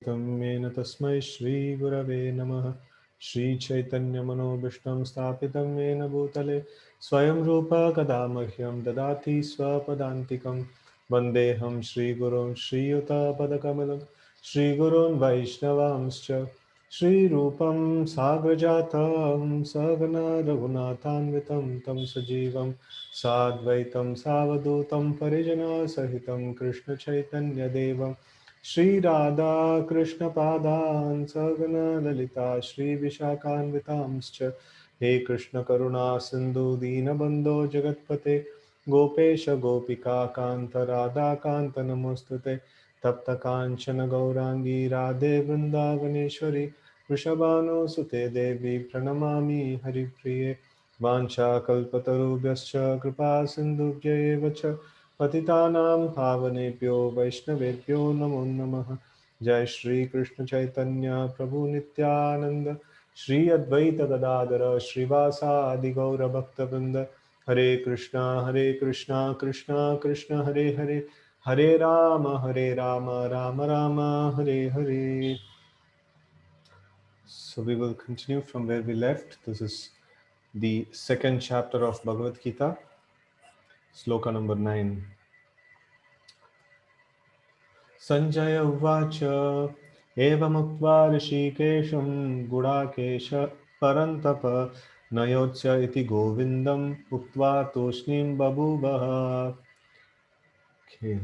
तमेन तस्मै श्री गुरवे नमः। श्री चैतन्य मनोभीष्टं स्थापितं येन भूतले स्वयं रूप कदा मह्यं ददाति स्वपदान्तिकं। वन्देऽहं श्रीगुरुं श्रीयुतपदकमलं श्रीगुरून् वैष्णवांश्च श्रीरूपं साग्रजातं सहगना रघुनाथान्वितं तं सजीवं साद्वैतं सावधूतं परिजनसहितं कृष्णचैतन्यदेवं श्री राधा कृष्ण पादान् सगण ललिता श्री विशाखान्वितांश्च हे कृष्ण करुणा सिंधु दीनबंधो जगत्पते गोपेश गोपिका कांत राधा कांत नमोस्तुते तप्त कांचन गौरांगी राधे वृंदावनेश्वरी वृषभानुसुते देवी प्रणमामि हरिप्रिये वाञ्छाकल्पतरुभ्यश्च कृपा सिन्धुभ्य एव च पतितानां पावनेभ्यो वैष्णवेभ्यो नमो नमः। जय श्री कृष्ण चैतन्य प्रभु नित्यानंद श्री अद्वैत गदाधर श्रीवासादि गौर भक्तवृंद हरे Krishna Krishna Krishna Hare Hare Hare Ram Ram Ram Hare Hare. So we will continue from where we left. This is the second chapter of Bhagavad Gita, Sloka number 9. Sanjaya Uvacha Evamuktva Rishikesham Gudakesh Parantapa Nayotsya iti Govindam Uktva Toshnim Babubaha. Okay.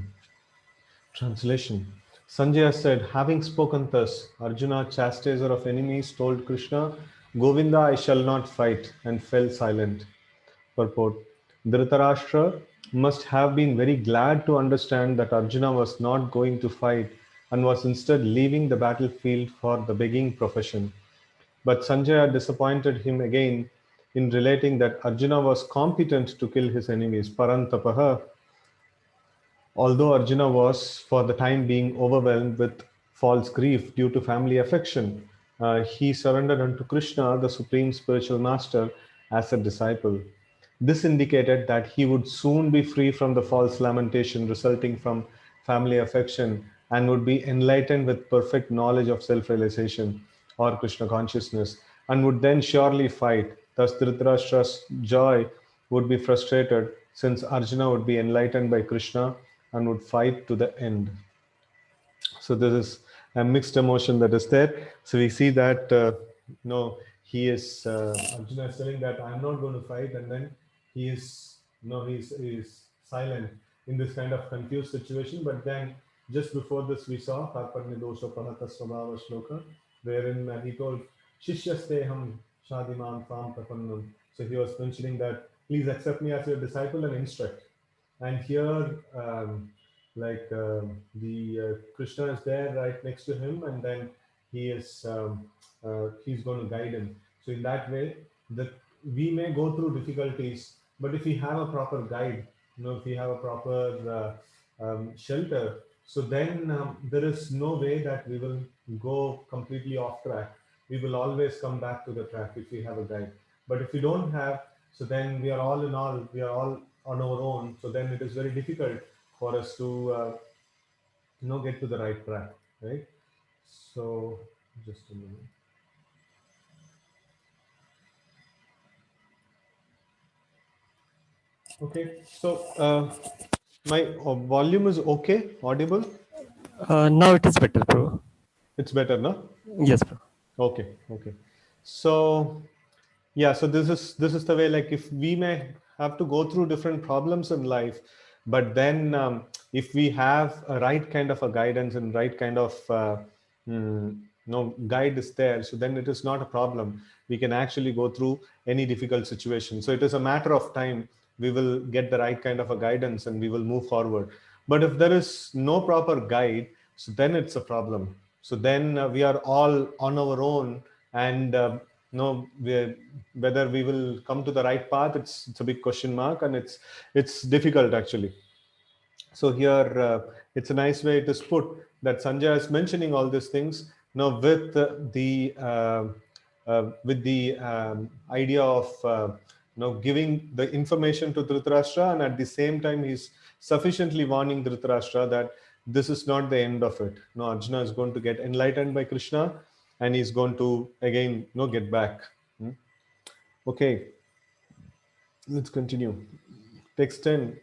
Translation. Sanjaya said, having spoken thus, Arjuna, chastiser of enemies, told Krishna, Govinda, I shall not fight, and fell silent. Purport. Dhritarashtra must have been very glad to understand that Arjuna was not going to fight and was instead leaving the battlefield for the begging profession. But Sanjaya disappointed him again in relating that Arjuna was competent to kill his enemies. Parantapaha. Although Arjuna was, for the time being, overwhelmed with false grief due to family affection, he surrendered unto Krishna, the supreme spiritual master, as a disciple. This indicated that he would soon be free from the false lamentation resulting from family affection and would be enlightened with perfect knowledge of self realization or Krishna consciousness and would then surely fight. Thus, Dhritarashtra's joy would be frustrated since Arjuna would be enlightened by Krishna and would fight to the end. So this is a mixed emotion that is there. So we see that no, he is Arjuna is telling that I'm not going to fight, and then he is no, he's silent in this kind of confused situation. But then just before this, we saw Karparnya Dosha Pahata Swabhava Sloka, wherein he told Shishyasteham Shadimam Tvam Prapannam. So he was mentioning that please accept me as your disciple and instruct. And here the Krishna is there right next to him, and then he's going to guide him. So in that way, that we may go through difficulties, but if we have a proper guide, if we have a proper shelter, so then there is no way that we will go completely off track. We will always come back to the track if we have a guide. But if we don't have, so then we are all in all, we are all on our own. So then it is very difficult for us to get to the right track, right? So just a minute. Okay, so my volume is okay, audible. Now it is better, bro. It's better, no? Yes, bro. Okay, okay. So yeah, so this is the way. Like if we may have to go through different problems in life, but then if we have a right kind of a guidance and right kind of guide is there, so then it is not a problem. We can actually go through any difficult situation. So it is a matter of time. We will get the right kind of a guidance and we will move forward. But if there is no proper guide, so then it's a problem. So then we are all on our own, and whether we will come to the right path, it's a big question mark, and it's difficult actually. So here it's a nice way it is put that Sanjay is mentioning all these things now with the idea of giving the information to Dhritarashtra, and at the same time he's sufficiently warning Dhritarashtra that this is not the end of it. No, Arjuna is going to get enlightened by Krishna, and he's going to again get back. Hmm? Okay, let's continue. Text 10.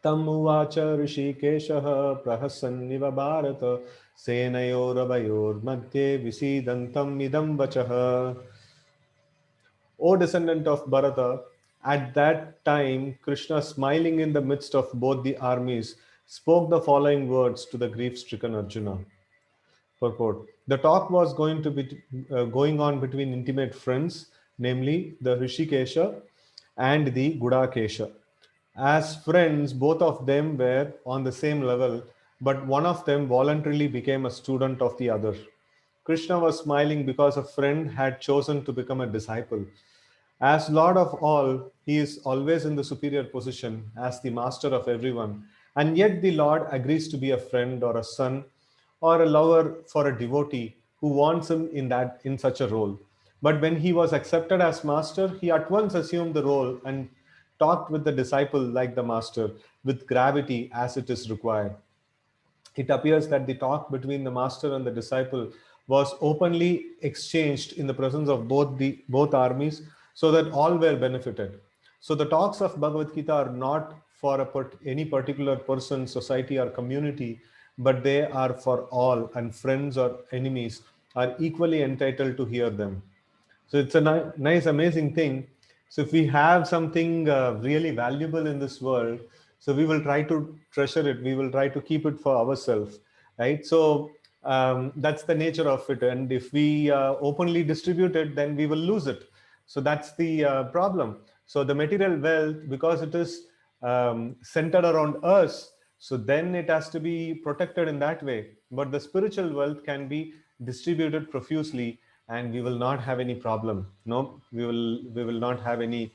Tam uvacha ऋषिकेशः प्रहसन्निव Bharat सेनयोरवयोर्मध्ये विसीदन्तम् idam vachah. O descendant of Bharata, at that time Krishna, smiling in the midst of both the armies, spoke the following words to the grief-stricken Arjuna. Purport. The talk was going on between intimate friends, namely the Rishikesha and the Gudakesha. As friends, both of them were on the same level, but one of them voluntarily became a student of the other. Krishna was smiling because a friend had chosen to become a disciple. As Lord of all, he is always in the superior position as the master of everyone. And yet the Lord agrees to be a friend or a son or a lover for a devotee who wants him in such a role. But when he was accepted as master, he at once assumed the role and talked with the disciple like the master, with gravity as it is required. It appears that the talk between the master and the disciple was openly exchanged in the presence of both armies, so that all were benefited. So the talks of Bhagavad Gita are not for any particular person, society, or community, but they are for all, and friends or enemies are equally entitled to hear them. So it's a nice, amazing thing. So if we have something really valuable in this world, so we will try to treasure it. We will try to keep it for ourselves, right? So that's the nature of it. And if we openly distribute it, then we will lose it. So that's the problem. So the material wealth, because it is centered around us, so then it has to be protected in that way. But the spiritual wealth can be distributed profusely, and we will not have any problem. No, we will not have any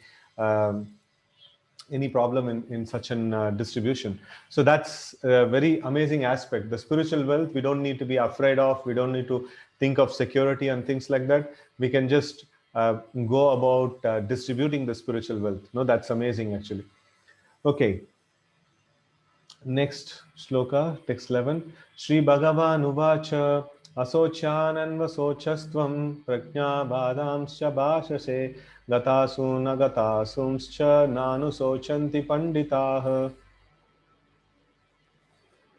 problem in such an distribution. So that's a very amazing aspect. The spiritual wealth, we don't need to be afraid of. We don't need to think of security and things like that. We can just go about distributing the spiritual wealth. No, that's amazing actually. Okay, next shloka, text 11. Shri Bhagavan Uvacha Asochananvasochastvam Prajnabhadamscha Bhashase Gatasunagatasumscha Nanusochanti Panditah.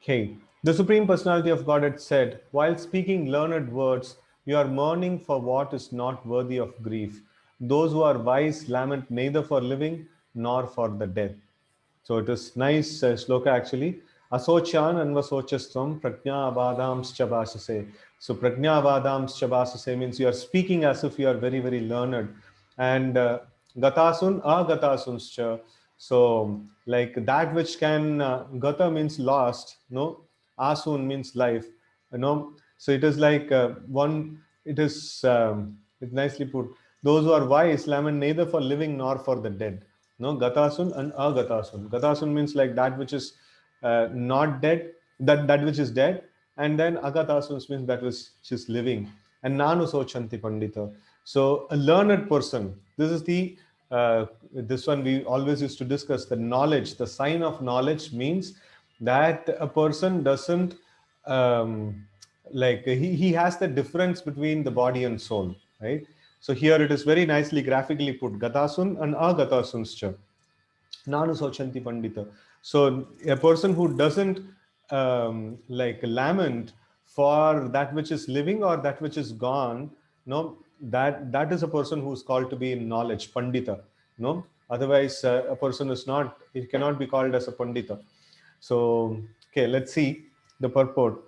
Okay. The Supreme Personality of Godhead said, while speaking learned words, you are mourning for what is not worthy of grief. Those who are wise lament neither for living nor for the dead. So it is nice sloka actually. Asochan anvasochastvam prajnabhadams chabasase. So prajnabhadams chabasase means you are speaking as if you are very, very learned. And gatasun agatasunscha. So like that which can, gata means lost, no? Asun means life, you know. So it is like it is, it's nicely put. Those who are wise lament neither for living nor for the dead. No, gatasun and agatasun. Gatasun means like that which is not dead, that which is dead, and then agatasun means that which is living. And nanu sochanti pandita. So a learned person. This is the this one we always used to discuss. The knowledge, the sign of knowledge means that a person doesn't he has the difference between the body and soul, right? So here it is very nicely graphically put, gatasun and agatasunscha nanu sochanti pandita. So a person who doesn't lament for that which is living or that which is gone, no, that is a person who is called to be in knowledge, pandita. No, otherwise a person is not. It cannot be called as a pandita. So okay, let's see the purport.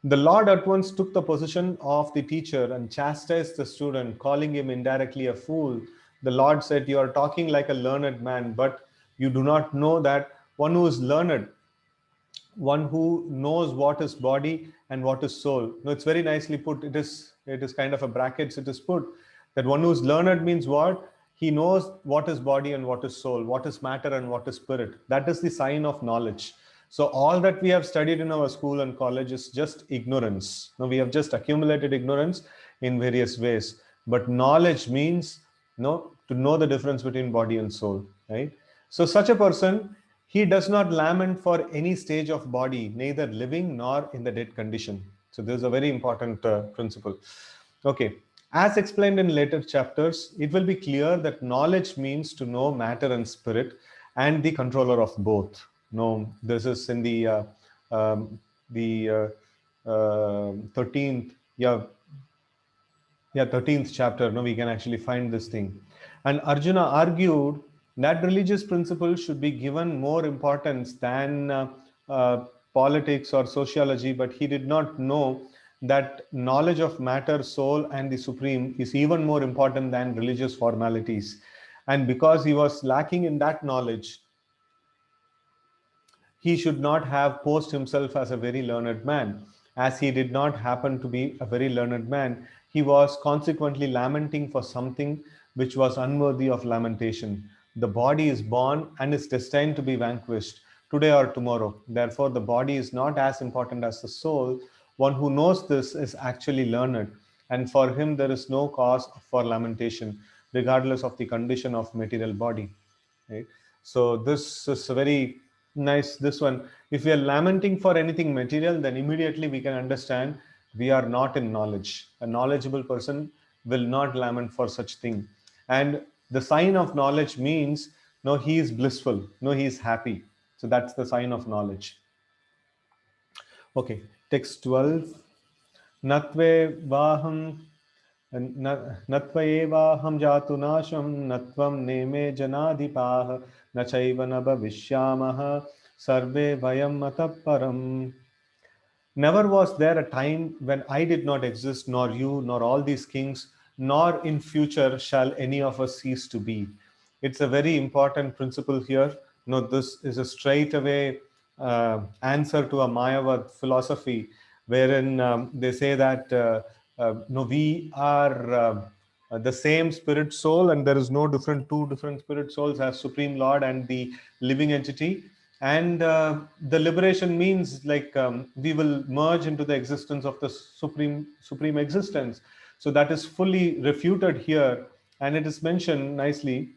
The Lord at once took the position of the teacher and chastised the student, calling him indirectly a fool. The Lord said, you are talking like a learned man, but you do not know that one who is learned, one who knows what is body and what is soul. No, it's very nicely put. It is kind of a brackets. It is put that one who is learned means what? He knows what is body and what is soul, what is matter and what is spirit. That is the sign of knowledge. So all that we have studied in our school and college is just ignorance. Now we have just accumulated ignorance in various ways. But knowledge means to know the difference between body and soul, right? So such a person, He does not lament for any stage of body, neither living nor in the dead condition. So this is a very important principle. Okay. As explained in later chapters, it will be clear that knowledge means to know matter and spirit and the controller of both. No, this is in um, the 13th, yeah, 13th chapter. No, we can actually find this thing. And Arjuna argued that religious principles should be given more importance than uh, politics or sociology, but he did not know that knowledge of matter, soul, and the supreme is even more important than religious formalities. And because he was lacking in that knowledge, he should not have posed himself as a very learned man. As he did not happen to be a very learned man, he was consequently lamenting for something which was unworthy of lamentation. The body is born and is destined to be vanquished today or tomorrow. Therefore, the body is not as important as the soul. One who knows this is actually learned, and for him there is no cause for lamentation, regardless of the condition of material body. Right? So this is very nice. This one, if we are lamenting for anything material, then immediately we can understand we are not in knowledge. A knowledgeable person will not lament for such thing. And the sign of knowledge means no, he is blissful, no, he is happy. So that's the sign of knowledge. Okay, text 12. Natve vaham नत्वयेवाहं जातु नाशं न त्वं नेमे जनाधिपाः न चैव न भविष्यामः सर्वे वयं मतः परम्. Never was there a time when I did not exist, nor you, nor all these kings, nor in future shall any of us cease to be. It's a very important principle here. No, this is a straightaway answer to a Mayavad philosophy, wherein they say that no, we are the same spirit soul, and there is no different two different spirit souls as Supreme Lord and the living entity. And the liberation means like we will merge into the existence of the supreme existence. So that is fully refuted here, and it is mentioned nicely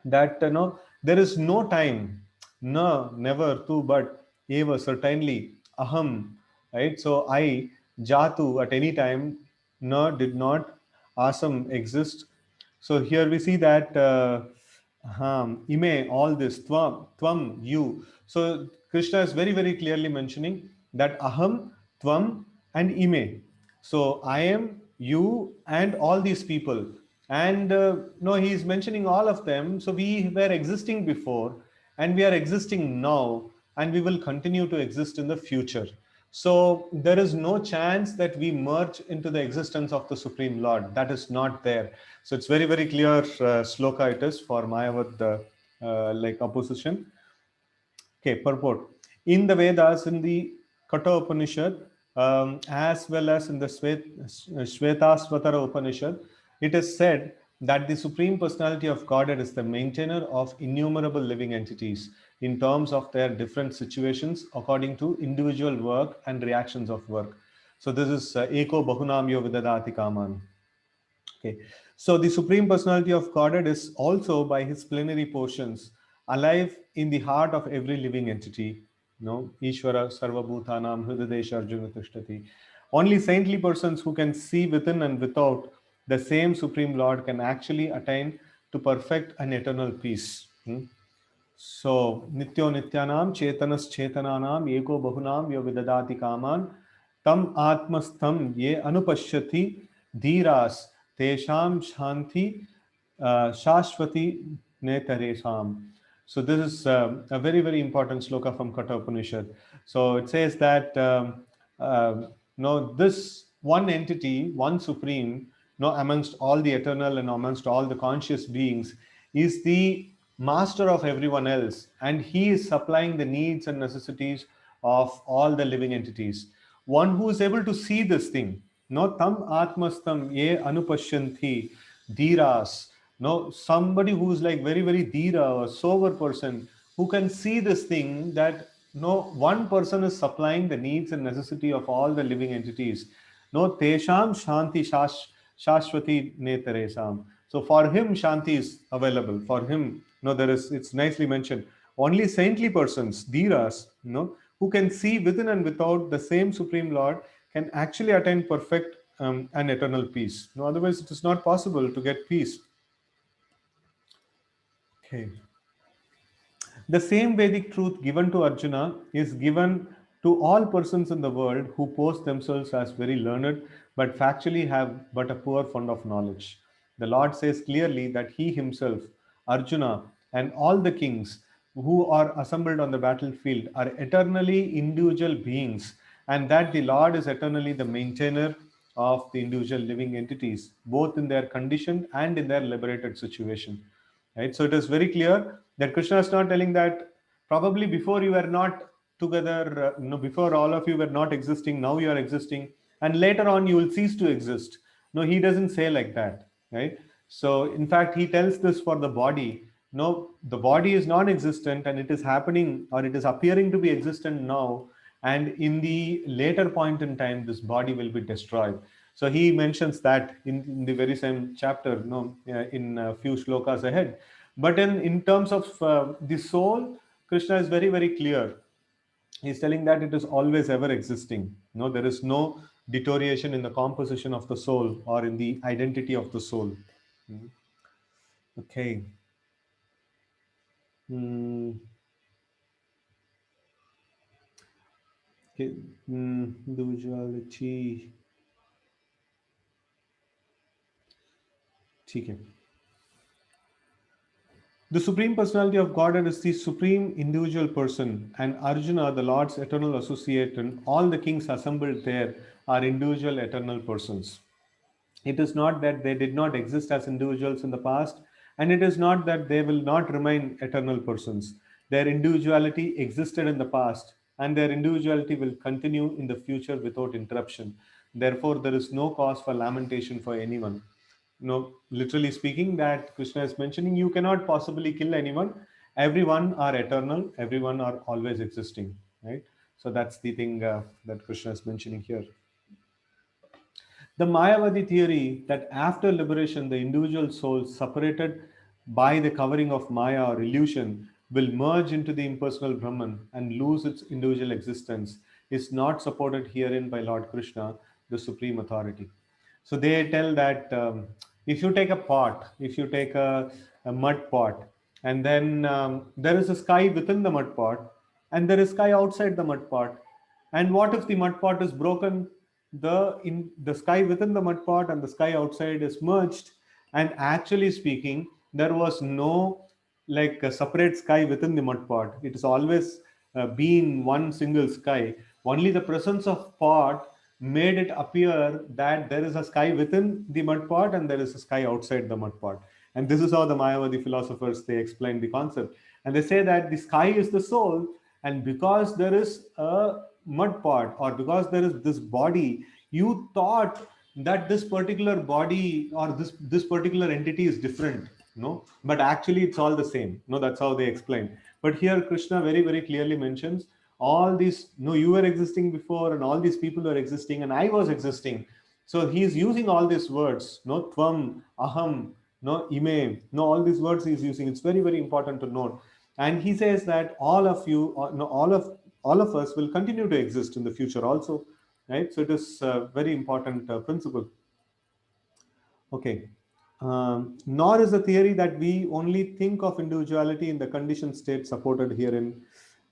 that no, there is no time, no, never, tu, but, eva, certainly, aham, right? So I, jatu, at any time, no, did not, asam, exist. So here we see that ime, all this, tvam, you. So Krishna is very, very clearly mentioning that aham, tvam, and ime. So I am, you, and all these people. And no, he is mentioning all of them. So we were existing before, and we are existing now, and we will continue to exist in the future. So there is no chance that we merge into the existence of the Supreme Lord. That is not there. So it's very, very clear sloka it is for Mayavad, like opposition. Okay, purport. In the Vedas, in the Kata Upanishad, as well as in the Shvetasvatara Upanishad, it is said that the Supreme Personality of Godhead is the maintainer of innumerable living entities in terms of their different situations according to individual work and reactions of work. So this is Eko Bahunamyo Vidadati Kaman. Okay. So the Supreme Personality of Godhead is also by his plenary portions alive in the heart of every living entity. No, Ishvara Sarvabhutanam Hridadesha Arjuna Tishtati. Only saintly persons who can see within and without the same Supreme Lord can actually attain to perfect an eternal peace. So, Nityo Nityanam, Chetanas Chetananam, Eko Bahunam, Yo Vidadati Kaman, Tam Atmastham, Ye Anupashyati, Dhiras, Tesham Shanti, Shashwati Netaresham. So, this is a very, very important sloka from Kata Upanishad. So, it says that no, this one entity, one supreme, no, amongst all the eternal and amongst all the conscious beings, is the master of everyone else, and he is supplying the needs and necessities of all the living entities. One who is able to see this thing, no, tam atmastam ye anupashyanti dhiras, no, somebody who is like very, very dhira, a sober person, who can see this thing that no, one person is supplying the needs and necessity of all the living entities. No, tesham shanti shashwati netaresam. So for him, shanti is available. For him, no, there is. It's nicely mentioned. Only saintly persons, dhiras, who can see within and without the same Supreme Lord, can actually attain perfect and eternal peace. No, otherwise, it is not possible to get peace. Okay. The same Vedic truth given to Arjuna is given to all persons in the world who pose themselves as very learned but factually have but a poor fund of knowledge. The Lord says clearly that He Himself, Arjuna, and all the kings who are assembled on the battlefield are eternally individual beings, and that the Lord is eternally the maintainer of the individual living entities, both in their condition and in their liberated situation. Right? So it is very clear that Krishna is not telling that probably before you were not together, before all of you were not existing, now you are existing, and later on you will cease to exist. No, he doesn't say like that, right? So in fact, he tells this for the body. No, the body is non-existent and it is happening or it is appearing to be existent now, and in the later point in time this body will be destroyed. So he mentions that in the very same chapter, in a few shlokas ahead. But in terms of the soul, Krishna is very, very clear. He's telling that it is always ever existing. No, there is no deterioration in the composition of the soul or in the identity of the soul. Hmm. Okay. Hmm. Okay. Individuality. ठीक है. The Supreme Personality of Godhead is the supreme individual person, and Arjuna, the Lord's eternal associate, and all the kings assembled there are individual eternal persons. It is not that they did not exist as individuals in the past, and it is not that they will not remain eternal persons. Their individuality existed in the past, and their individuality will continue in the future without interruption. Therefore, there is no cause for lamentation for anyone. Literally speaking, that Krishna is mentioning, you cannot possibly kill anyone. Everyone are eternal, everyone are always existing, right? So that's the thing that Krishna is mentioning here. The Mayavadi theory that after liberation, the individual soul separated by the covering of Maya or illusion will merge into the impersonal Brahman and lose its individual existence is not supported herein by Lord Krishna, the supreme authority. So they tell that if you take a pot, if you take a mud pot, and then there is a sky within the mud pot, and there is sky outside the mud pot, and what if the mud pot is broken? The sky within the mud pot and the sky outside is merged, and actually speaking, there was no like a separate sky within the mud pot. It is always been one single sky. Only the presence of pot made it appear that there is a sky within the mud pot and there is a sky outside the mud pot. And this is how the Mayavadi philosophers they explain the concept. And they say that the sky is the soul, and because there is a mud pot or because there is this body, you thought that this particular body or this particular entity is different, no, but actually it's all the same. No, that's how they explain. But here Krishna very, very clearly mentions all these, no, you were existing before and all these people were existing and I was existing. So he's using all these words, no, tvam, aham, no, ime, no, all these words he's using. It's very, very important to note. And he says that all of you, no, all of us will continue to exist in the future also, right? So it is a very important principle. Okay. Nor is the theory that we only think of individuality in the conditioned state supported herein.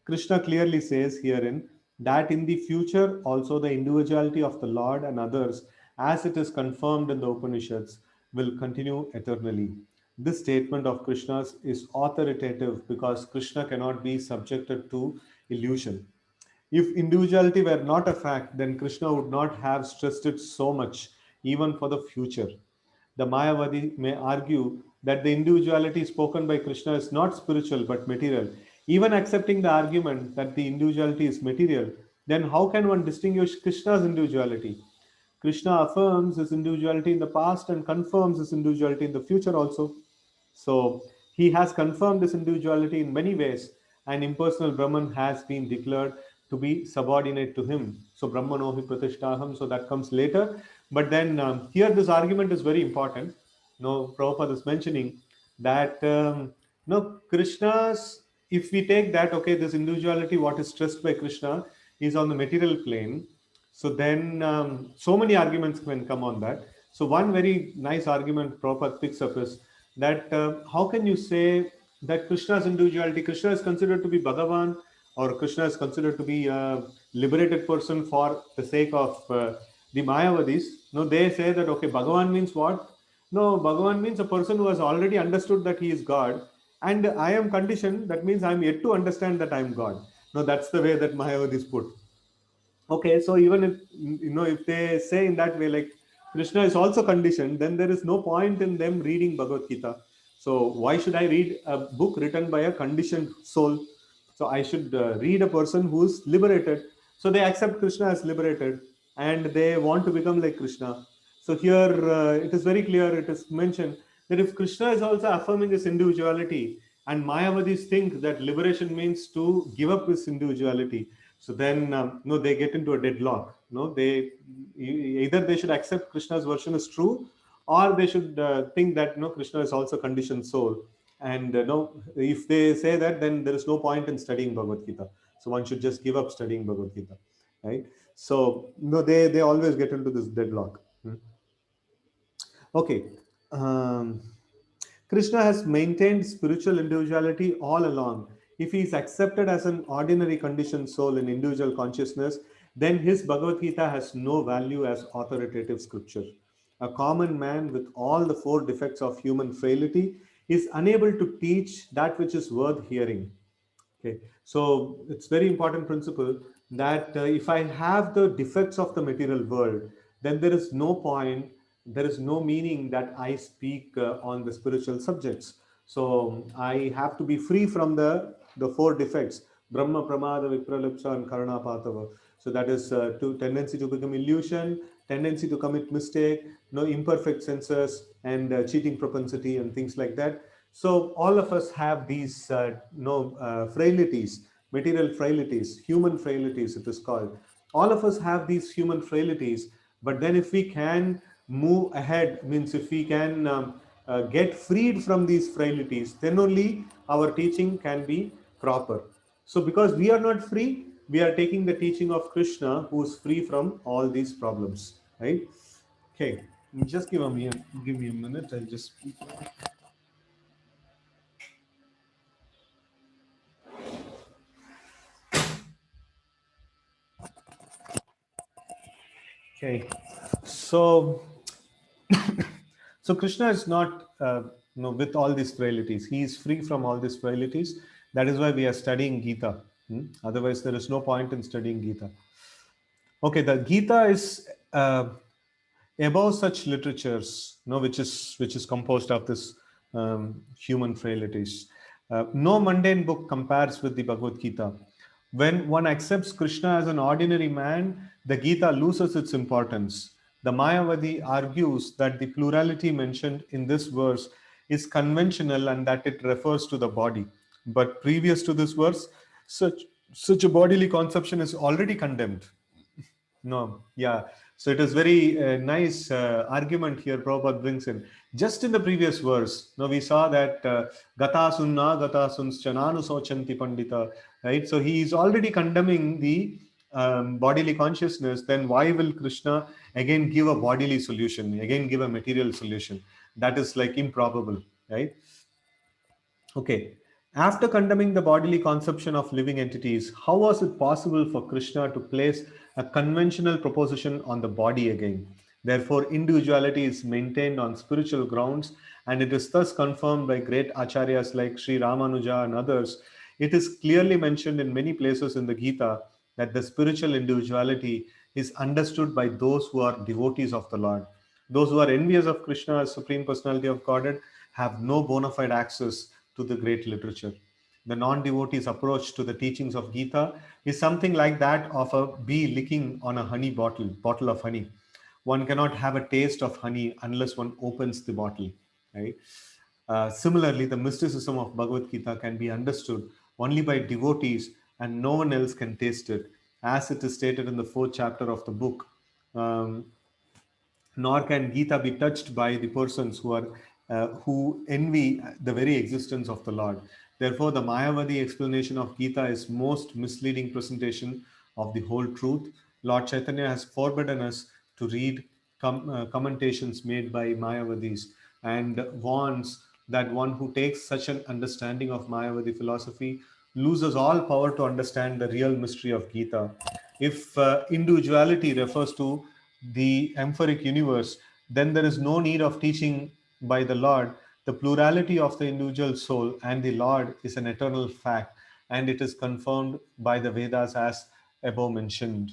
Krishna clearly says herein that in the future also the individuality of the Lord and others, as it is confirmed in the Upanishads, will continue eternally. This statement of Krishna's is authoritative because Krishna cannot be subjected to illusion. If individuality were not a fact, then Krishna would not have stressed it so much, even for the future. The Mayavadi may argue that the individuality spoken by Krishna is not spiritual but material. Even accepting the argument that the individuality is material, then how can one distinguish Krishna's individuality? Krishna affirms his individuality in the past and confirms his individuality in the future also. So he has confirmed his individuality in many ways, and impersonal Brahman has been declared to be subordinate to him. So Brahmanohi Pratishtaham, so that comes later. But then here this argument is very important. No, Prabhupada is mentioning that no, Krishna's if we take that, okay, this individuality, what is stressed by Krishna, is on the material plane. So then, so many arguments can come on that. So one very nice argument Prabhupada picks up is that how can you say that Krishna's individuality, Krishna is considered to be Bhagavan, or Krishna is considered to be a liberated person for the sake of the Mayavadis? No, they say that, okay, Bhagavan means what? No, Bhagavan means a person who has already understood that he is God, and I am conditioned. That means I am yet to understand that I am God. No, that's the way that Mayavadis put. Okay, so even if if they say in that way, like Krishna is also conditioned, then there is no point in them reading Bhagavad Gita. So why should I read a book written by a conditioned soul? So I should read a person who's liberated. So they accept Krishna as liberated, and they want to become like Krishna. So here it is very clear, it is mentioned that if Krishna is also affirming his individuality, and Mayavadis think that liberation means to give up his individuality, so then no, they get into a deadlock. No, they either they should accept Krishna's version is true, or they should think that no, Krishna is also conditioned soul. And no, if they say that, then there is no point in studying Bhagavad Gita. So one should just give up studying Bhagavad Gita, right? So no, they always get into this deadlock. Okay. Um, Krishna has maintained spiritual individuality all along. If he is accepted as an ordinary conditioned soul in individual consciousness, then his Bhagavad Gita has no value as authoritative scripture. A common man with all the four defects of human frailty is unable to teach that which is worth hearing. Okay, so it's very important principle that if I have the defects of the material world, then there is no point, there is no meaning that I speak on the spiritual subjects. So I have to be free from the four defects: Brahma, Pramada, Vipralipsa, and Karuna Patava. So that is to tendency to become illusion, tendency to commit mistake, no imperfect senses, and cheating propensity, and things like that. So all of us have these frailties, material frailties, human frailties, it is called. All of us have these human frailties, but then if we can move ahead, means if we can get freed from these frailties, then only our teaching can be proper. So because we are not free, we are taking the teaching of Krishna, who is free from all these problems, right? Okay, just give me a minute. I'll just speak. Okay, so so Krishna is not with all these frailties. He is free from all these frailties. That is why we are studying Gita. Otherwise, there is no point in studying Gita. Okay, the Gita is above such literatures, which is composed of this human frailties. No mundane book compares with the Bhagavad Gita. When one accepts Krishna as an ordinary man, the Gita loses its importance. The Mayavadi argues that the plurality mentioned in this verse is conventional and that it refers to the body. But previous to this verse, such such a bodily conception is already condemned. No, yeah. So it is very nice argument here Prabhupada brings in. Just in the previous verse, now we saw that Gata Sunna, Gata Sunschananu Sochanti Pandita, right? So he is already condemning the bodily consciousness. Then why will Krishna again give a bodily solution, again give a material solution? That is like improbable, right? Okay. After condemning the bodily conception of living entities, how was it possible for Krishna to place a conventional proposition on the body again? Therefore, individuality is maintained on spiritual grounds, and it is thus confirmed by great acharyas like Sri Ramanuja and others. It is clearly mentioned in many places in the Gita that the spiritual individuality is understood by those who are devotees of the Lord. Those who are envious of Krishna as Supreme Personality of Godhead have no bona fide access to the great literature. The non devotee's approach to the teachings of Gita is something like that of a bee licking on a honey bottle of honey. One cannot have a taste of honey unless one opens the bottle, right? Similarly, the mysticism of Bhagavad Gita can be understood only by devotees, and no one else can taste it, as it is stated in the fourth chapter of the book. Um, Nor can Gita be touched by the persons who envy the very existence of the Lord. Therefore, the Mayavadi explanation of Gita is most misleading presentation of the whole truth. Lord Chaitanya has forbidden us to read commentations made by Mayavadis and warns that one who takes such an understanding of Mayavadi philosophy loses all power to understand the real mystery of Gita. If individuality refers to the emphoric universe, then there is no need of teaching by the Lord. The plurality of the individual soul and the Lord is an eternal fact, and it is confirmed by the Vedas as above mentioned.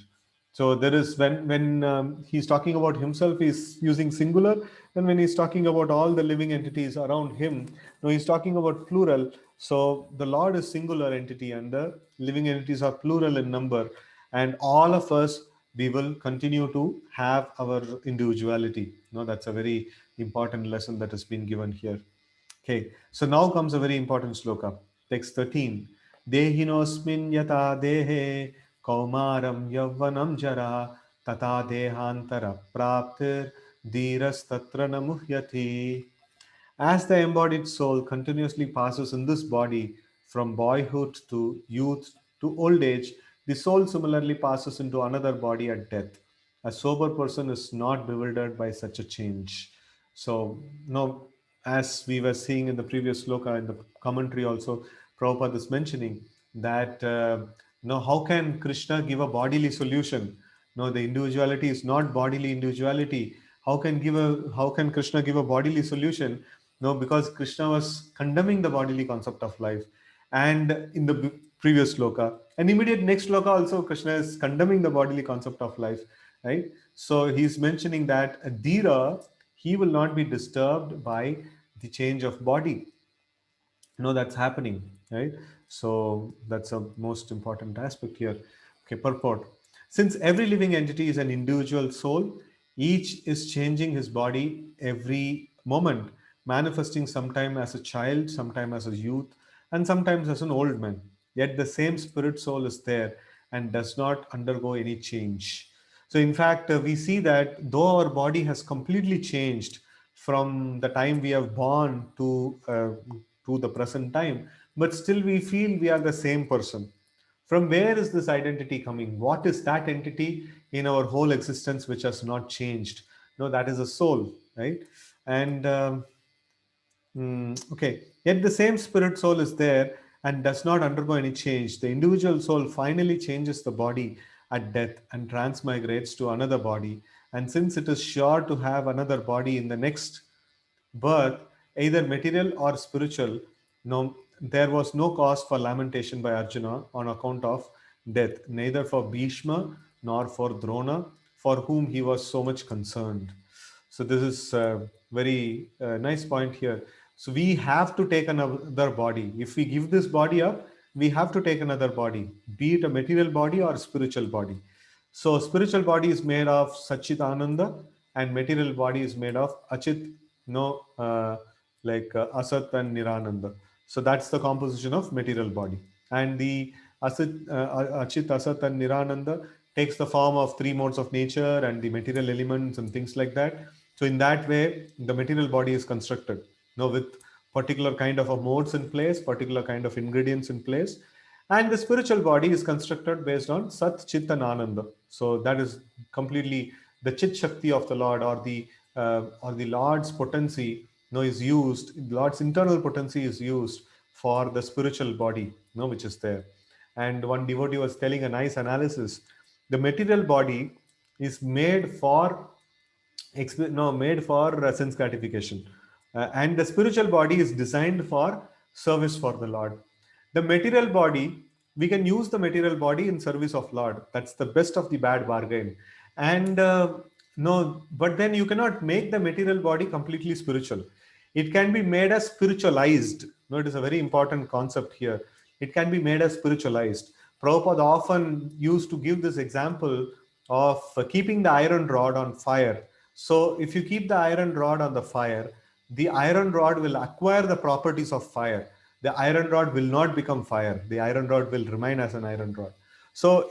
So there is when he's talking about himself, he's using singular, and when he's talking about all the living entities around him, no, he's talking about plural. So the Lord is singular entity, and the living entities are plural in number, and all of us we will continue to have our individuality. No, that's a very important lesson that has been given here. Okay, so now comes a very important sloka. Text 13. Dehinosmin yata dehe kaumaram yavvanam jara tata dehantara praptir dhiras tatra namuhyati. As the embodied soul continuously passes in this body from boyhood to youth to old age, the soul similarly passes into another body at death. A sober person is not bewildered by such a change. So, no, as we were seeing in the previous sloka, in the commentary also, Prabhupada is mentioning that now how can Krishna give a bodily solution? No, the individuality is not bodily individuality. How can Krishna give a bodily solution? No, because Krishna was condemning the bodily concept of life. And in the previous sloka, and immediate next sloka also, Krishna is condemning the bodily concept of life, right? So he's mentioning that a dhira, he will not be disturbed by the change of body. No, that's happening, right? So that's a most important aspect here. Okay, purport. Since every living entity is an individual soul, each is changing his body every moment, manifesting sometime as a child, sometime as a youth, and sometimes as an old man. Yet the same spirit soul is there and does not undergo any change. So, in fact, we see that though our body has completely changed from the time we have born to the present time, but still we feel we are the same person. From where is this identity coming? What is that entity in our whole existence which has not changed? No, that is a soul, right? And okay. Yet the same spirit soul is there and does not undergo any change. The individual soul finally changes the body at death and transmigrates to another body. And since it is sure to have another body in the next birth, either material or spiritual, no, there was no cause for lamentation by Arjuna on account of death, neither for Bhishma nor for Drona, for whom he was so much concerned. So this is a very nice point here. So we have to take another body. If we give this body up, we have to take another body, be it a material body or a spiritual body. So spiritual body is made of Sachit Ananda, and material body is made of Achit, no, Asat and Nirananda. So that's the composition of material body. And the Achit, Asat, and Nirananda takes the form of three modes of nature and the material elements and things like that. So in that way, the material body is constructed, with particular kind of a modes in place, particular kind of ingredients in place, and the spiritual body is constructed based on Sat, Chit, and Ananda. So that is completely the Chit Shakti of the Lord, or the Lord's potency, is used. Lord's internal potency is used for the spiritual body, which is there. And one devotee was telling a nice analysis. The material body is made for made for sense gratification. And the spiritual body is designed for service for the Lord. The material body, we can use the material body in service of Lord. That's the best of the bad bargain. And no, but then you cannot make the material body completely spiritual. It can be made as spiritualized. No, it is a very important concept here. It can be made as spiritualized. Prabhupada often used to give this example of keeping the iron rod on fire. So, if you keep the iron rod on the fire, the iron rod will acquire the properties of fire. The iron rod will not become fire. The iron rod will remain as an iron rod. So,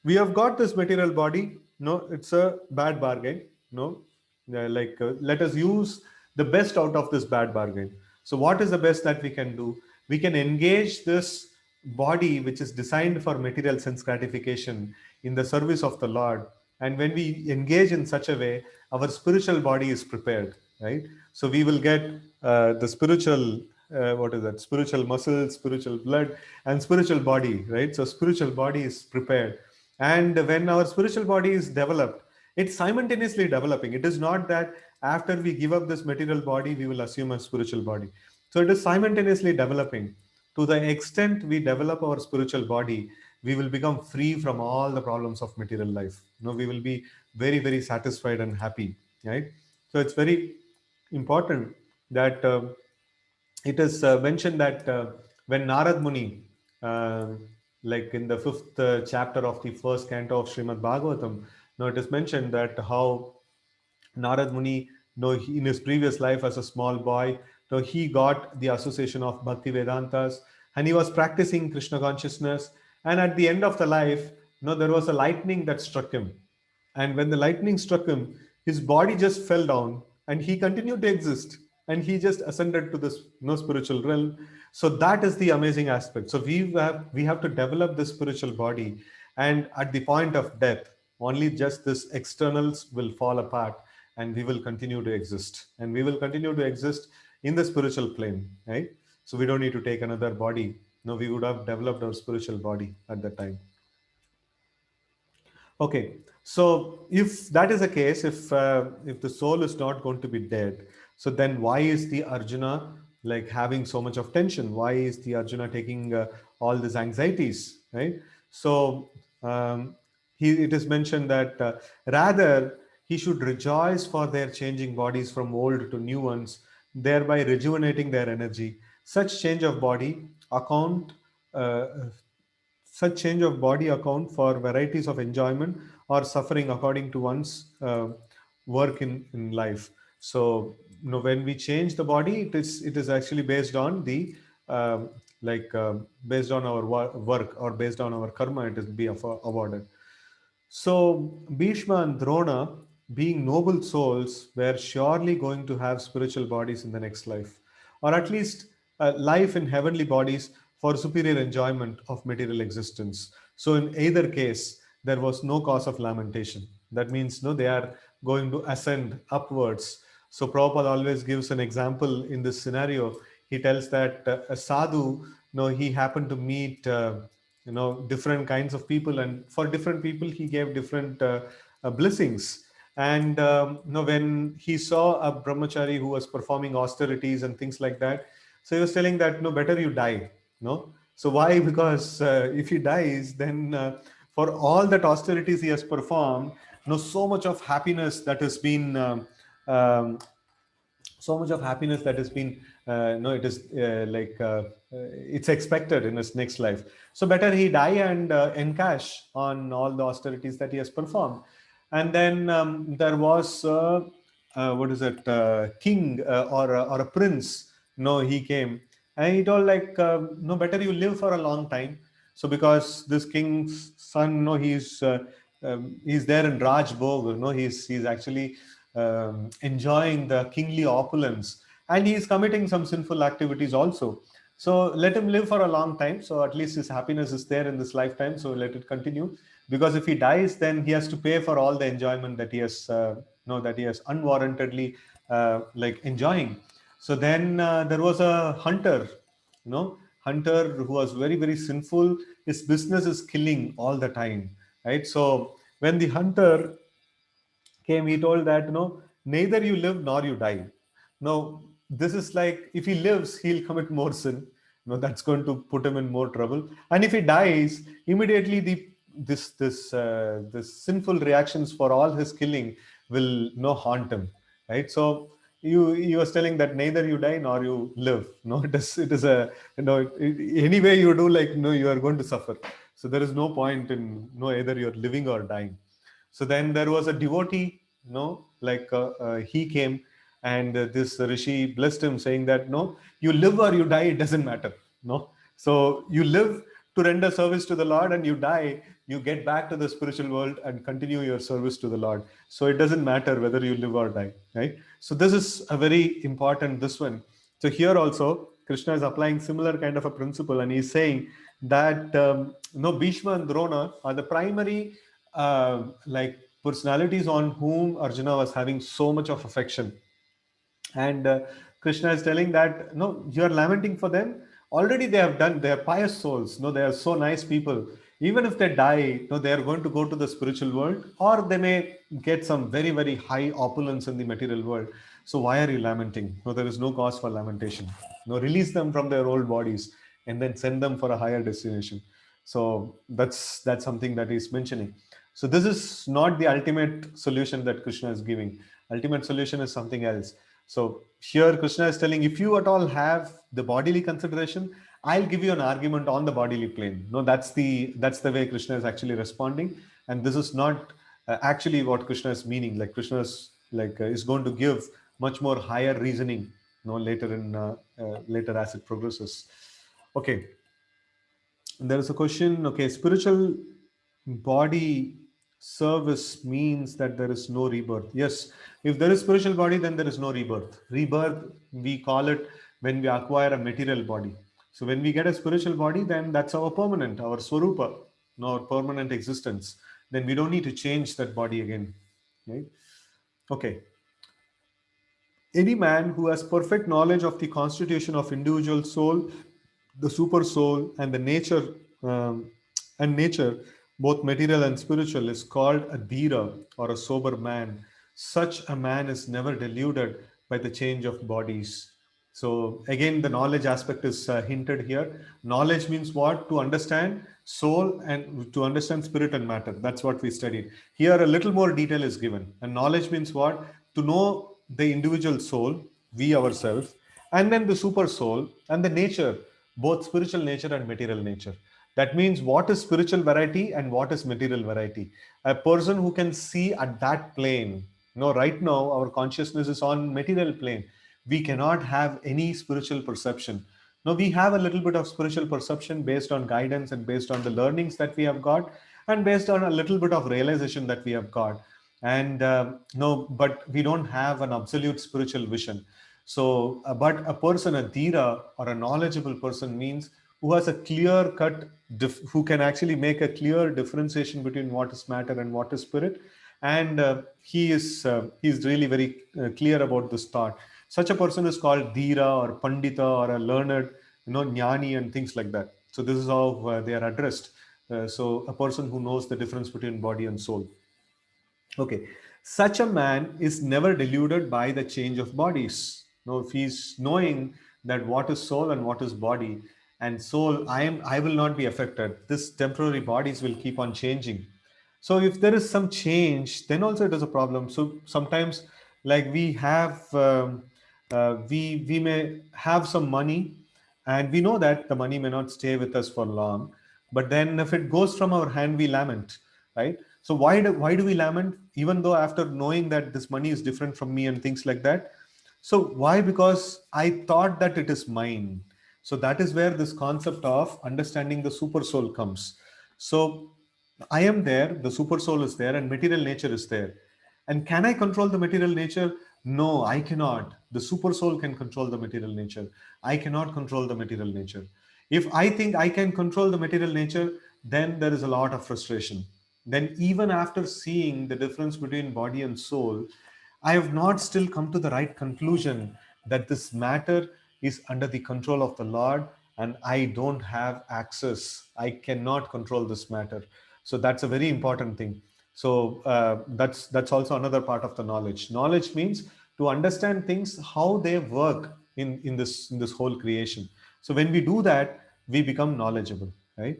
we have got this material body. No, it's a bad bargain. No, let us use the best out of this bad bargain. So what is the best that we can do? we can engage this body which is designed for material sense gratification in the service of the Lord. And when we engage in such a way, our spiritual body is prepared, right? So we will get the spiritual, what is that? Spiritual muscles, spiritual blood, and spiritual body, right? So spiritual body is prepared. And when our spiritual body is developed, it's simultaneously developing. It is not that after we give up this material body, we will assume a spiritual body. So it is simultaneously developing. To the extent we develop our spiritual body, we will become free from all the problems of material life. We will be very, very satisfied and happy, right? So it's very important that it is mentioned that when Narad Muni, like in the fifth chapter of the first canto of Srimad Bhagavatam, it is mentioned that how Narad Muni, in his previous life as a small boy, he got the association of Bhakti Vedantas, and he was practicing Krishna consciousness. And at the end of the life, there was a lightning that struck him. And when the lightning struck him, his body just fell down and he continued to exist. And he just ascended to this spiritual realm. So that is the amazing aspect. So we have to develop this spiritual body. And at the point of death, only just this externals will fall apart and we will continue to exist. And we will continue to exist in the spiritual plane, right? So we don't need to take another body. No, we would have developed our spiritual body at that time. Okay, so if that is the case, if the soul is not going to be dead, so then why is the Arjuna like having so much of tension? Why is the Arjuna taking all these anxieties, right? So it is mentioned that rather he should rejoice for their changing bodies from old to new ones, thereby rejuvenating their energy. Such change of body account uh, such change of body account for varieties of enjoyment or suffering according to one's work in life. So when we change the body, it is actually based on the based on our work or based on our karma. It is be awarded. So, Bhishma and Drona, being noble souls, were surely going to have spiritual bodies in the next life, or at least life in heavenly bodies for superior enjoyment of material existence. So, in either case, there was no cause of lamentation. That means, no, they are going to ascend upwards. So, Prabhupada always gives an example in this scenario. He tells that a sadhu, he happened to meet. Different kinds of people, and for different people he gave different blessings. And when he saw a brahmachari who was performing austerities and things like that, so he was telling that no, better you die. So why? Because if he dies, then for all that austerities he has performed, so much of happiness that has been so much of happiness that has been no it is it's expected in his next life. So better he die and encash on all the austerities that he has performed. And then there was what is it, king or a prince. He came and he told like, no, better you live for a long time. So because this king's son, he's there in Rajbhog, he's actually enjoying the kingly opulence, and he is committing some sinful activities also. So let him live for a long time. So at least his happiness is there in this lifetime. So let it continue. Because if he dies, then he has to pay for all the enjoyment that he has, that he has unwarrantedly enjoying. So then there was a hunter, hunter who was very, very sinful. His business is killing all the time, right? So when the hunter came, he told that, neither you live nor you die. Now, this is like, if he lives, he'll commit more sin. That's going to put him in more trouble. And if he dies, immediately this sinful reactions for all his killing will haunt him, right? So he was telling that neither you die nor you live. No, it is a any way you do, like, you are going to suffer. So there is no point in either you're living or dying. So then there was a devotee, he came, and this rishi blessed him, saying that, no, you live or you die, it doesn't matter. No, so you live to render service to the Lord, and you die, you get back to the spiritual world and continue your service to the Lord. So it doesn't matter whether you live or die, right? So this is a very important this one. So here also Krishna is applying similar kind of a principle, and he's saying that Bhishma and Drona are the primary like personalities on whom Arjuna was having so much of affection. And Krishna is telling that no, you are lamenting for them. Already they have done, they are pious souls. No, they are so nice people. Even if they die, no, they are going to go to the spiritual world, or they may get some very, very high opulence in the material world. So why are you lamenting? No, there is no cause for lamentation. No, release them from their old bodies and then send them for a higher destination. So that's something that he's mentioning. So this is not the ultimate solution that Krishna is giving. Ultimate solution is something else. So here Krishna is telling, if you at all have the bodily consideration, I'll give you an argument on the bodily plane. No, that's the way Krishna is actually responding, and this is not actually what Krishna is meaning. Like Krishna is is going to give much more higher reasoning, later in later as it progresses. Okay, there is a question. Okay, spiritual body service means that there is no rebirth. Yes, if there is spiritual body, then there is no rebirth. Rebirth, we call it when we acquire a material body. So when we get a spiritual body, then that's our permanent, our swarupa, our permanent existence. Then we don't need to change that body again. Right? Okay. Any man who has perfect knowledge of the constitution of individual soul, the super soul, and the um, nature, both material and spiritual, is called a dhira or a sober man. Such a man is never deluded by the change of bodies. So again, the knowledge aspect is hinted here. Knowledge means what? To understand soul and to understand spirit and matter. That's what we studied. Here, a little more detail is given. And knowledge means what? To know the individual soul, we ourselves, and then the super soul and the nature, both spiritual nature and material nature. That means what is spiritual variety and what is material variety. A person who can see at that plane. Right now our consciousness is on material plane. We cannot have any spiritual perception. Now we have a little bit of spiritual perception based on guidance and based on the learnings that we have got, and based on a little bit of realization that we have got. And no, but we don't have an absolute spiritual vision. So, but a person, a dhira or a knowledgeable person means who has a clear cut, who can actually make a clear differentiation between what is matter and what is spirit. And he is really very clear about this thought. Such a person is called dhira or pandita or a learned, jnani and things like that. So this is how they are addressed. So a person who knows the difference between body and soul. Okay, such a man is never deluded by the change of bodies. Now, if he's knowing that what is soul and what is body, and soul, I will not be affected. This temporary bodies will keep on changing. So, if there is some change, then also it is a problem. So sometimes, like we may have some money, and we know that the money may not stay with us for long. But then, if it goes from our hand, we lament, right? So why do we lament, even though after knowing that this money is different from me and things like that? So why? Because I thought that it is mine. So that is where this concept of understanding the super soul comes. So I am there, the super soul is there, and material nature is there. And can I control the material nature? No, I cannot. The super soul can control the material nature. I cannot control the material nature. If I think I can control the material nature, then there is a lot of frustration. Then, even after seeing the difference between body and soul, I have not still come to the right conclusion that this matter is under the control of the Lord and I don't have access. I cannot control this matter. So that's a very important thing. So that's also another part of the knowledge. Knowledge means to understand things how they work in this whole creation. So when we do that, we become knowledgeable, right?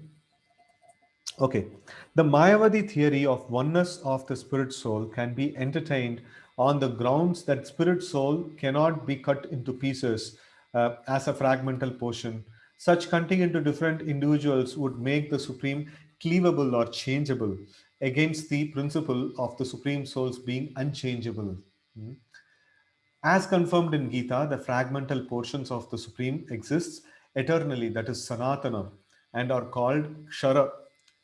Okay, the Mayavadi theory of oneness of the spirit soul can be entertained on the grounds that spirit soul cannot be cut into pieces as a fragmental portion. Such cutting into different individuals would make the supreme cleavable or changeable against the principle of the supreme souls being unchangeable. Hmm. As confirmed in Gita, the fragmental portions of the Supreme exists eternally, that is Sanatana, and are called Kshara.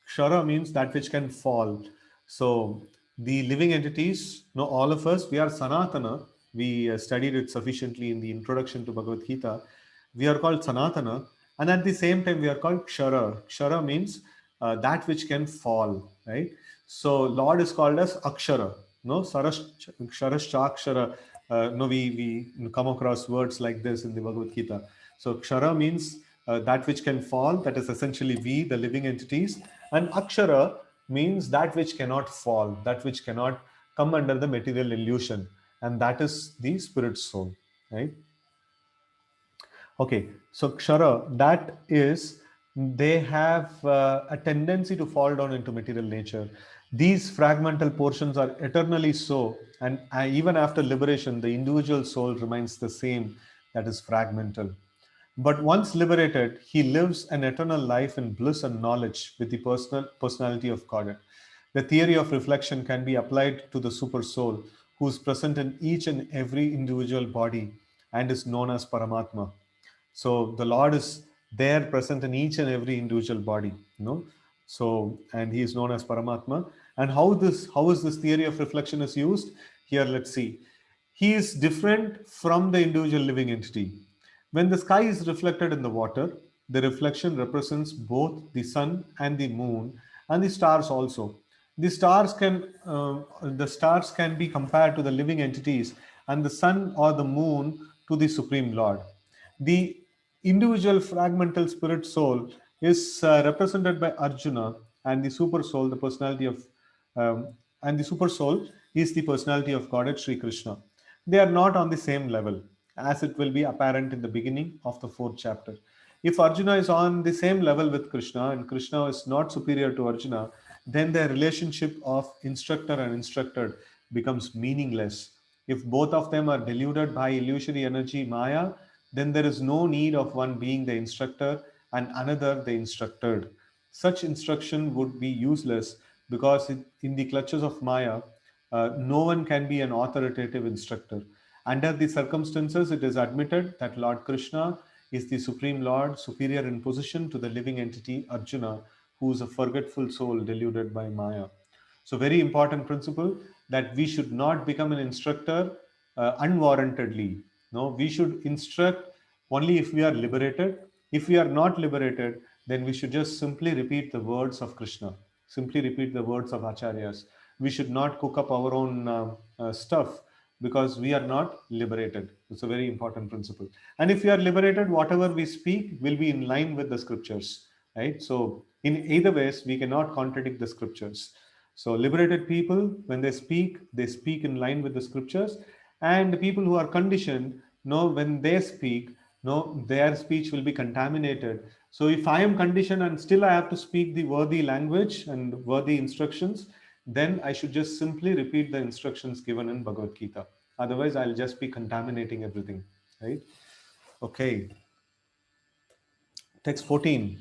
Kshara means that which can fall. So the living entities, all of us, we are Sanatana. We studied it sufficiently in the introduction to Bhagavad Gita. We are called Sanatana, and at the same time we are called Kshara. Kshara means that which can fall, right? So Lord is called as Akshara. No, Kshara. No, we come across words like this in the Bhagavad Gita. So Kshara means that which can fall, that is essentially we, the living entities, and Akshara means that which cannot fall, that which cannot come under the material illusion, and that is the spirit soul, right? Okay, so Kshara, that is, they have a tendency to fall down into material nature. These fragmental portions are eternally so, and even after liberation, the individual soul remains the same, that is fragmental. But once liberated, he lives an eternal life in bliss and knowledge with the personality of God. The theory of reflection can be applied to the super soul, who is present in each and every individual body and is known as Paramatma. So the Lord is there present in each and every individual body, you know. So, and he is known as Paramatma. And how is this theory of reflection is used? Here, let's see. He is different from the individual living entity. When the sky is reflected in the water, the reflection represents both the sun and the moon and the stars also. The stars can be compared to the living entities, and the sun or the moon to the Supreme Lord. The individual fragmental spirit soul is represented by Arjuna, and the super soul, the personality of um, and the super soul is the personality of Godhead Sri Krishna. They are not on the same level, as it will be apparent in the beginning of the fourth chapter. If Arjuna is on the same level with Krishna and Krishna is not superior to Arjuna, then their relationship of instructor and instructed becomes meaningless. If both of them are deluded by illusory energy Maya, then there is no need of one being the instructor and another the instructed. Such instruction would be useless because in the clutches of Maya, no one can be an authoritative instructor. Under the circumstances, it is admitted that Lord Krishna is the Supreme Lord, superior in position to the living entity Arjuna, who is a forgetful soul deluded by Maya. So, very important principle that we should not become an instructor unwarrantedly. No, we should instruct only if we are liberated. If we are not liberated, then we should just simply repeat the words of Krishna, simply repeat the words of Acharyas. We should not cook up our own stuff because we are not liberated. It's a very important principle. And if we are liberated, whatever we speak will be in line with the scriptures, right? So, in either ways, we cannot contradict the scriptures. So, liberated people, when they speak in line with the scriptures, and people who are conditioned, know when they speak, no, their speech will be contaminated. So, if I am conditioned and still I have to speak the worthy language and worthy instructions, then I should just simply repeat the instructions given in Bhagavad Gita. Otherwise, I'll just be contaminating everything, right? Okay, text 14.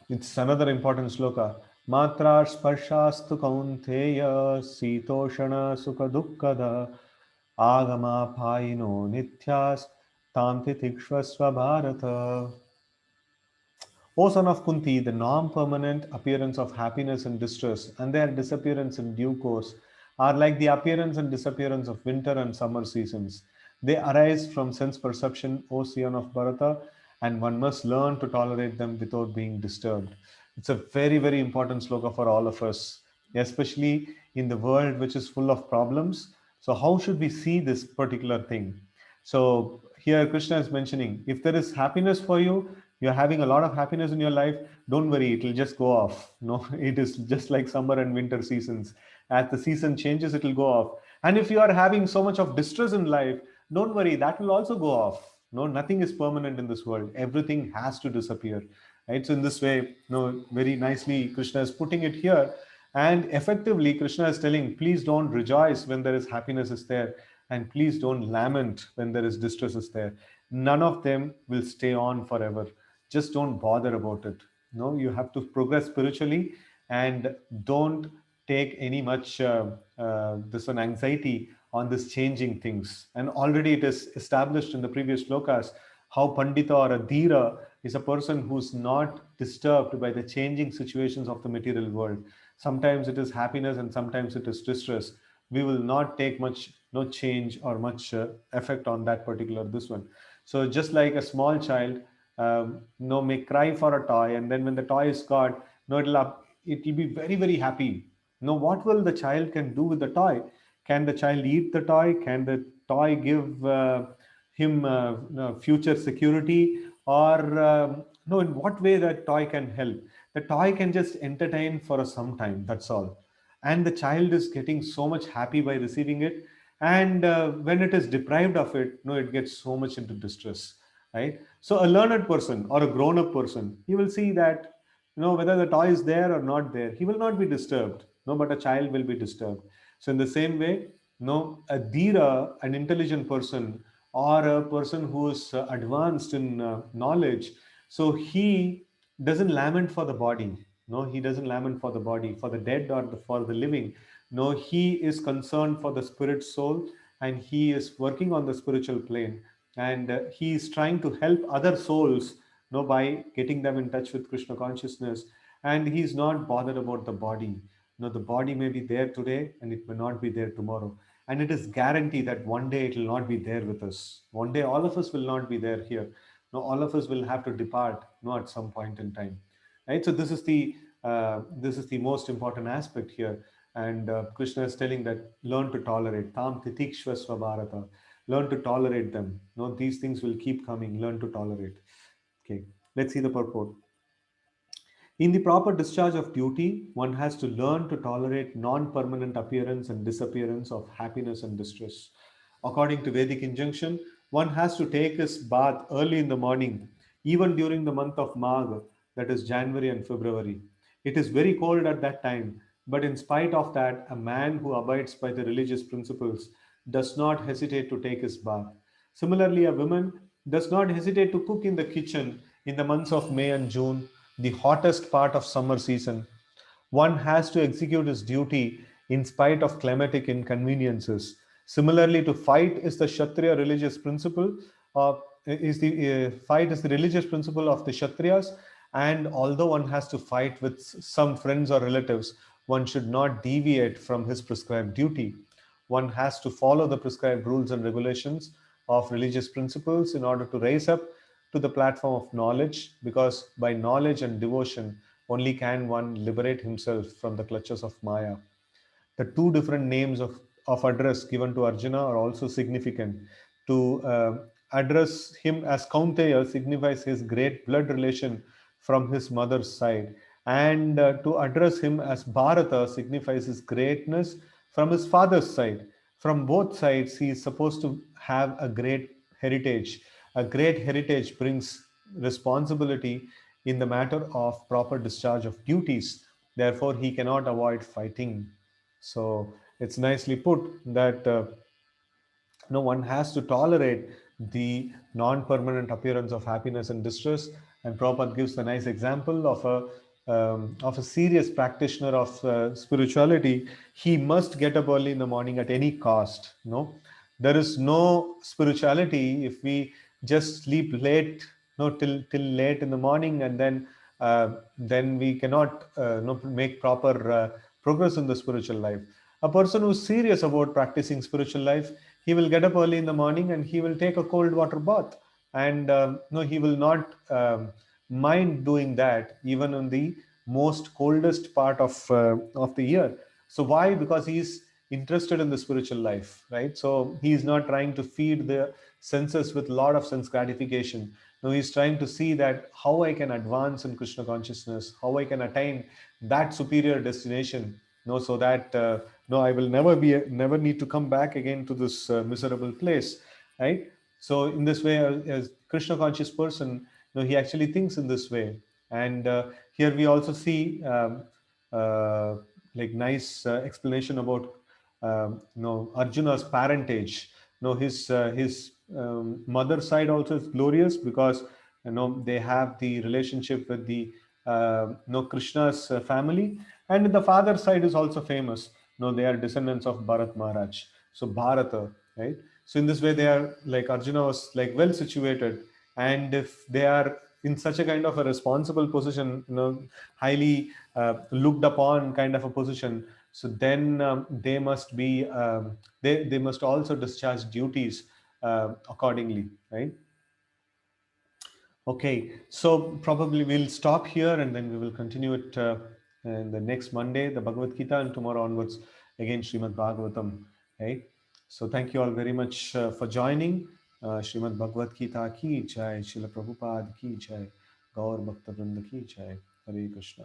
It's another important sloka. Matra sparshastu kaunteya sitoshana sukha dukkada agama payino nityas tam titikshvasva bharata. O son of Kunti, the non permanent appearance of happiness and distress and their disappearance in due course are like the appearance and disappearance of winter and summer seasons. They arise from sense perception, O son of Bharata, and one must learn to tolerate them without being disturbed. It's a very, very important sloka for all of us, especially in the world which is full of problems. So, how should we see this particular thing? So here Krishna is mentioning if there is happiness for you, you're having a lot of happiness in your life, don't worry, it will just go off. No, it is just like summer and winter seasons. As the season changes, it will go off. And if you are having so much of distress in life, don't worry, that will also go off. No, nothing is permanent in this world. Everything has to disappear. Right. So in this way, very nicely Krishna is putting it here. And effectively, Krishna is telling, please don't rejoice when there is happiness is there, and please don't lament when there is distress is there. None of them will stay on forever. Just don't bother about it. No, you have to progress spiritually, and don't take any much this one anxiety on this changing things. And already it is established in the previous slokas how Pandita or a Dhira is a person who's not disturbed by the changing situations of the material world. Sometimes it is happiness and sometimes it is distress. We will not take much, no change or much effect on that particular this one. So just like a small child, may cry for a toy, and then when the toy is got, it'll be very very happy. What will the child can do with the toy? Can the child eat the toy? Can the toy give him future security? Or no, in what way that toy can help? The toy can just entertain for some time. That's all, and the child is getting so much happy by receiving it. And when it is deprived of it, it gets so much into distress, right? So a learned person or a grown up person, he will see that, whether the toy is there or not there, he will not be disturbed, no, but a child will be disturbed. So in the same way, a dhira, an intelligent person, or a person who is advanced in knowledge, so he doesn't lament for the body. No, he doesn't lament for the body, for the dead or for the living. No, he is concerned for the spirit soul, and he is working on the spiritual plane, and he is trying to help other souls, by getting them in touch with Krishna consciousness. And he is not bothered about the body. The body may be there today and it may not be there tomorrow. And it is guaranteed that one day it will not be there with us. One day all of us will not be there here. No, all of us will have to depart, at some point in time, right? So this is the most important aspect here. And Krishna is telling that learn to tolerate tam titikshva svabharata. Learn to tolerate them. These things will keep coming. Learn to tolerate. Okay, let's see the purport. In the proper discharge of duty, one has to learn to tolerate non permanent appearance and disappearance of happiness and distress. According to Vedic injunction, one has to take his bath early in the morning, even during the month of Magh, that is January and February. It is very cold at that time, but in spite of that, a man who abides by the religious principles does not hesitate to take his bath. Similarly, a woman does not hesitate to cook in the kitchen in the months of May and June, the hottest part of summer season. One has to execute his duty in spite of climatic inconveniences. Similarly, to fight is the Kshatriya religious principle of fight is the religious principle of the Kshatriyas. And although one has to fight with some friends or relatives, one should not deviate from his prescribed duty. One has to follow the prescribed rules and regulations of religious principles in order to raise up to the platform of knowledge, because by knowledge and devotion only can one liberate himself from the clutches of Maya. The two different names of address given to Arjuna are also significant. To address him as Kaunteya signifies his great blood relation from his mother's side, and to address him as Bharata signifies his greatness from his father's side. From both sides, he is supposed to have a great heritage. A great heritage brings responsibility in the matter of proper discharge of duties. Therefore, he cannot avoid fighting. So it's nicely put that one has to tolerate the non-permanent appearance of happiness and distress. And Prabhupada gives a nice example of a serious practitioner of spirituality. He must get up early in the morning at any cost. There is no spirituality if we just sleep late, till late in the morning, and then we cannot make proper progress in the spiritual life. A person who's serious about practicing spiritual life, he will get up early in the morning and he will take a cold water bath, and no, he will not mind doing that even in the most coldest part of the year. So why? Because he's interested in the spiritual life, right? So he is not trying to feed the senses with a lot of sense gratification. No, he's trying to see that how I can advance in Krishna consciousness, how I can attain that superior destination, so that no, I will never need to come back again to this miserable place, right? So in this way, as Krishna conscious person, he actually thinks in this way. And here we also see uh, like nice explanation about Arjuna's parentage. His mother side also is glorious, because they have the relationship with the Krishna's family, and the father side is also famous. They are descendants of Bharat Maharaj, so Bharata, right? So in this way, they are like Arjuna was like well situated, and if they are in such a kind of a responsible position, highly looked upon kind of a position, so then they must they must also discharge duties accordingly, right? Okay, so probably we'll stop here and then we will continue it in the next Monday, the Bhagavad Gita, and tomorrow onwards, again, Srimad Bhagavatam. Right? So thank you all very much for joining. Srimad Bhagavad Gita ki jai, Srila Prabhupada ki jai, Gaur Bhakta Vrinda ki jai. Hare Krishna.